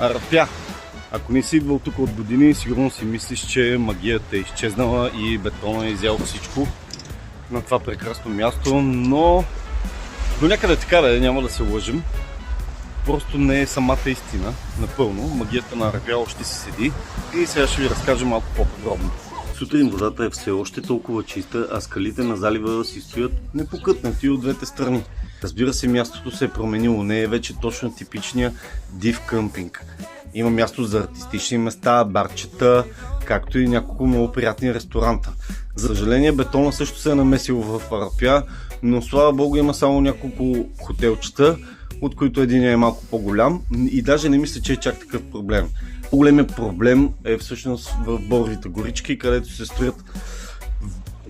Арапя. Ако не си идвал тук от години, сигурно си мислиш, че магията е изчезнала и бетона е изял всичко на това прекрасно място, но до някъде така да е, няма да се лъжим. Просто не е самата истина, напълно. Магията на Арапя още си седи и сега ще ви разкажа малко по-подробно. Сутрин водата е все още толкова чиста, а скалите на залива си стоят непокътнати от двете страни. Разбира се, мястото се е променило, не е вече точно типичния див къмпинг. Има място за артистични места, барчета, както и няколко много приятни ресторанта. За съжаление, бетона също се е намесил в Арапя, но слава богу има само няколко хотелчета, от които един е малко по-голям и даже не мисля, че е чак такъв проблем. По-големият проблем е всъщност в Борвите горички, където се строят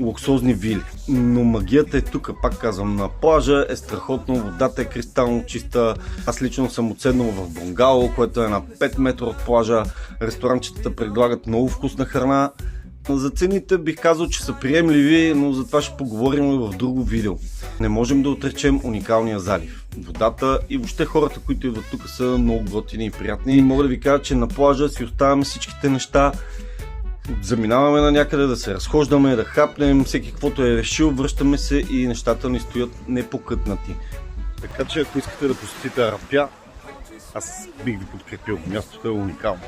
луксозни вили. Но магията е тук, пак казвам, на плажа е страхотно, водата е кристално чиста. Аз лично съм отседнал в бунгало, което е на 5 метра от плажа. Ресторанчетата предлагат много вкусна храна. За цените бих казал, че са приемливи, но за това ще поговорим и в друго видео. Не можем да отречем уникалния залив. Водата и въобще хората, които идват тук, са много готини и приятни. И мога да ви кажа, че на плажа си оставяме всичките неща. Заминаваме на някъде да се разхождаме, да хапнем, всеки каквото е решил, връщаме се и нещата ни стоят непокътнати. Така че ако искате да посетите Арапя, аз бих ви подкрепил. Мястото е уникално.